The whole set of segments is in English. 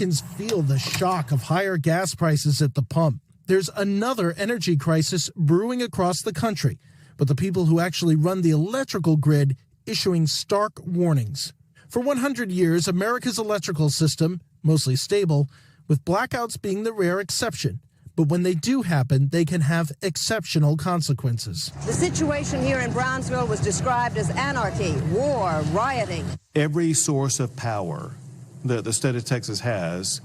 Americans feel the shock of higher gas prices at the pump. There's another energy crisis brewing across the country, but the people who actually run the electrical grid issuing stark warnings. For 100 years, America's electrical system, mostly stable, with blackouts being the rare exception. But when they do happen, they can have exceptional consequences. The situation here in Brownsville was described as anarchy, war, rioting. Every source of power that the state of Texas has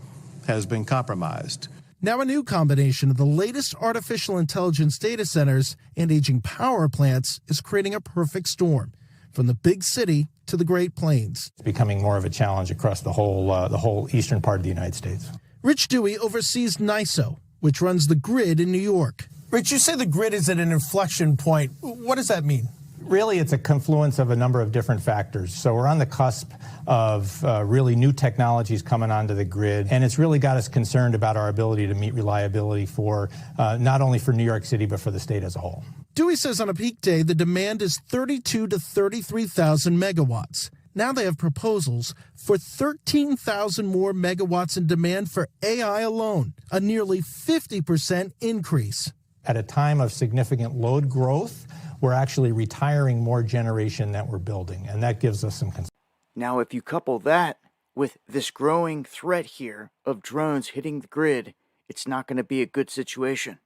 been compromised. Now a new combination of the latest artificial intelligence data centers and aging power plants is creating a perfect storm, from the big city to the Great Plains. It's becoming more of a challenge across the whole eastern part of the United States. Rich Dewey oversees NISO, which runs the grid in New York. Rich, you say the grid is at an inflection point. What does that mean? Really, it's a confluence of a number of different factors. So we're on the cusp of really new technologies coming onto the grid, and it's really got us concerned about our ability to meet reliability for not only for New York City, but for the state as a whole. Dewey says on a peak day, the demand is 32 to 33,000 megawatts. Now they have proposals for 13,000 more megawatts in demand for AI alone, a nearly 50% increase. At a time of significant load growth, we're actually retiring more generation that we're building, and that gives us some concern. Now, if you couple that with this growing threat here of drones hitting the grid, it's not going to be a good situation.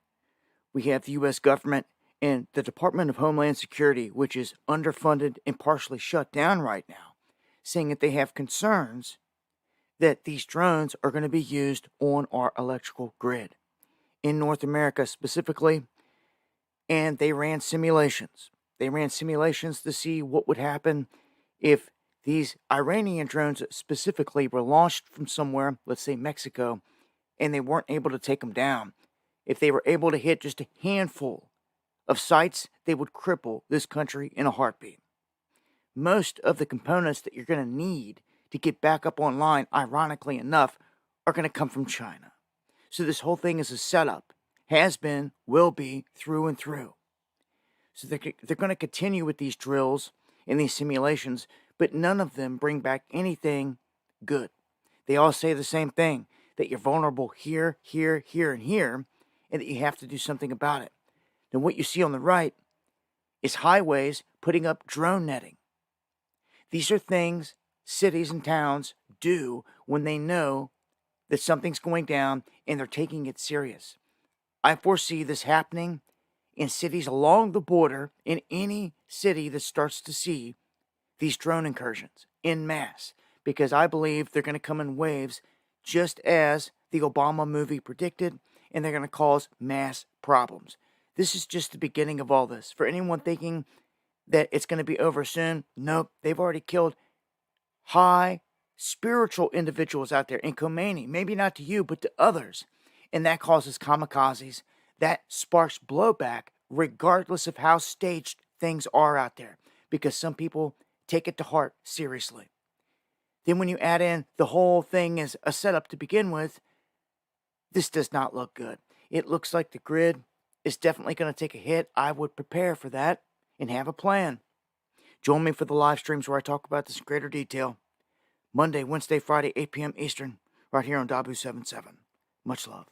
We have the U.S. government and the Department of Homeland Security, which is underfunded and partially shut down right now, saying that they have concerns that these drones are going to be used on our electrical grid in North America specifically. And they ran simulations. They ran simulations to see what would happen if these Iranian drones specifically were launched from somewhere, let's say Mexico, and they weren't able to take them down. If they were able to hit just a handful of sites, they would cripple this country in a heartbeat. Most of the components that you're going to need to get back up online, ironically enough, are going to come from China. So this whole thing is a setup. Has been, will be, through and through. So they're going to continue with these drills and these simulations, but none of them bring back anything good. They all say the same thing, that you're vulnerable here, here, here, and here, and that you have to do something about it. Then what you see on the right is highways putting up drone netting. These are things cities and towns do when they know that something's going down and they're taking it serious. I foresee this happening in cities along the border, in any city that starts to see these drone incursions en masse, because I believe they're going to come in waves just as the Obama movie predicted, and they're going to cause mass problems. This is just the beginning of all this. For anyone thinking that it's going to be over soon, nope, they've already killed high spiritual individuals out there in Khomeini, maybe not to you, but to others. And that causes kamikazes. That sparks blowback, regardless of how staged things are out there, because some people take it to heart seriously. Then when you add in the whole thing as a setup to begin with, this does not look good. It looks like the grid is definitely going to take a hit. I would prepare for that and have a plan. Join me for the live streams where I talk about this in greater detail. Monday, Wednesday, Friday, 8 p.m. Eastern, right here on Dabu 77. Much love.